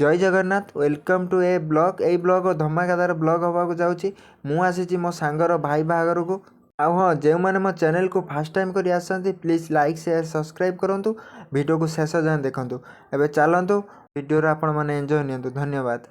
जय Jagannath welcome to a blog a blog धमाकादार blog हवा जाऊँगी मुझे मो सांगर भाई बाहागर को हाँ जो मैंने मो चैनल को फास्ट टाइम कर आसती प्लीज लाइक शेयर सब्सक्राइब करूँ वीडियो को शेष जाए देखूँ एवं चलतु वीडियो आपण मैंने एंजॉय नि धन्यवाद।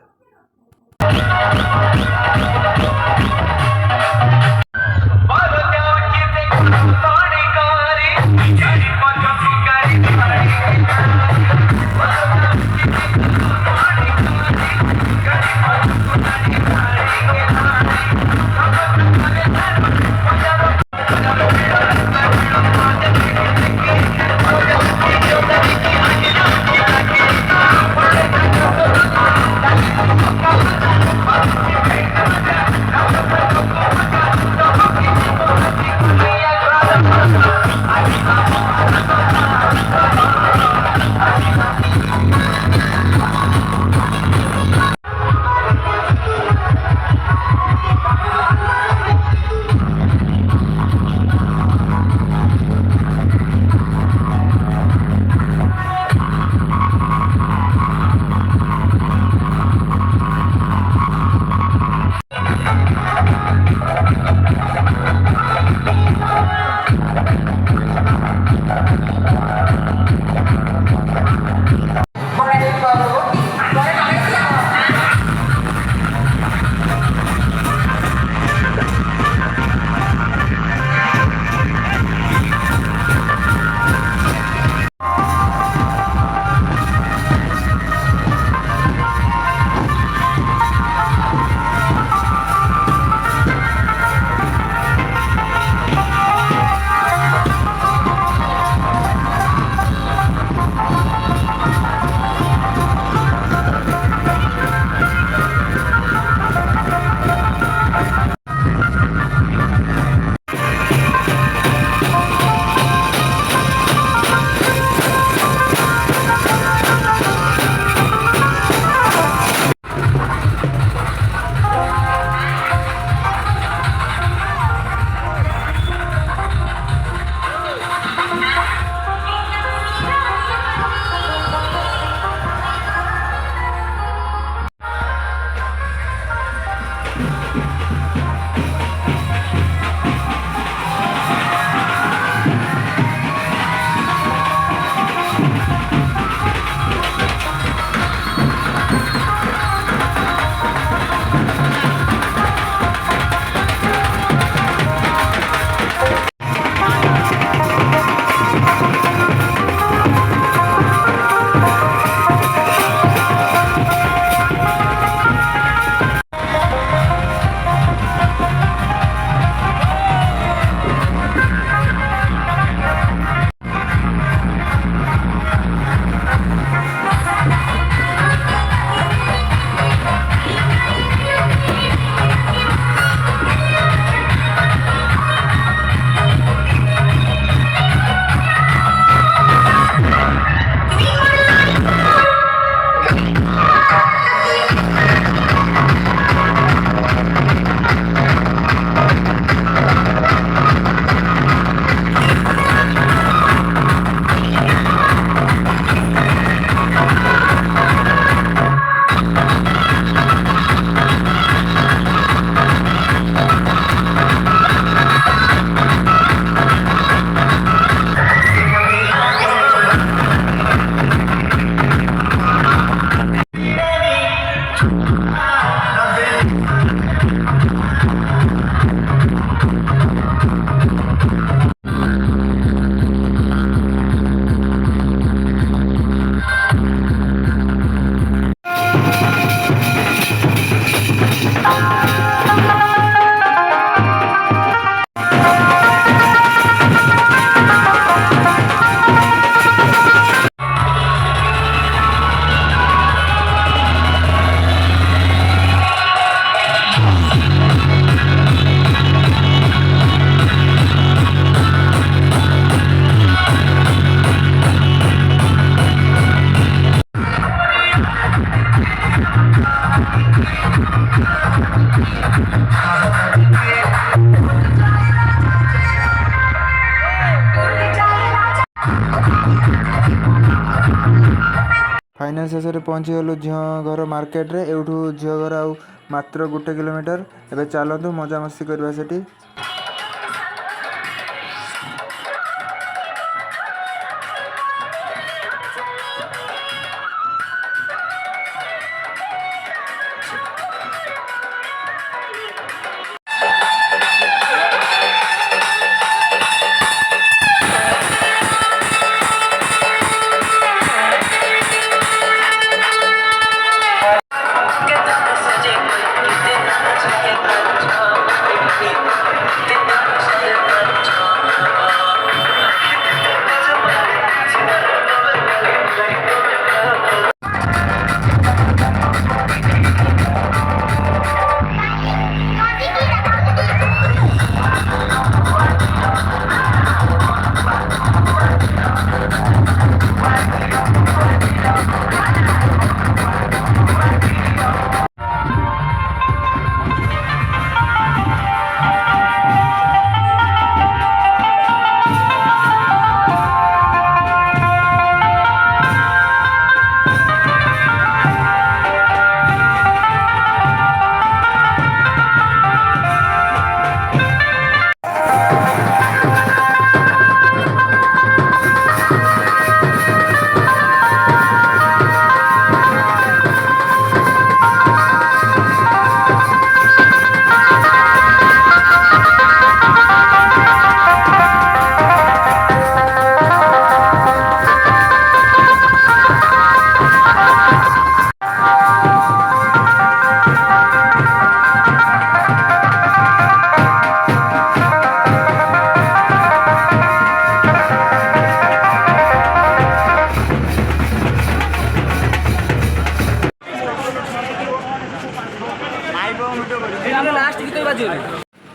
फाइनाल शेष में पहुँचीगलु झील घर मार्केट रे। एठू झील घर आउ मात्र 1 किलोमीटर। एबे चलतु मजामस्ती करवा सेठी।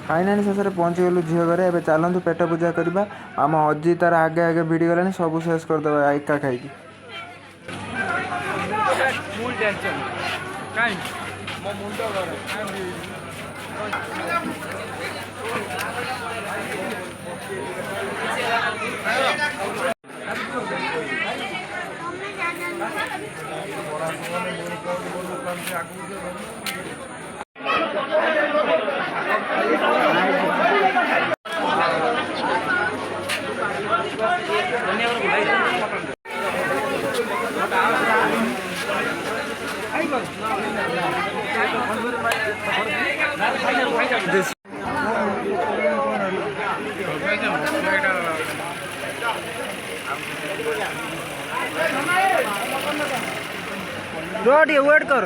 फाइनाल शेष में पहुँचीगलु झील घर। एबे चलतु पेट पूजा करवा। आम अजी तार आगे आगे भिड़ी गलानी सब शेष करदे एका खाई। वेट कर।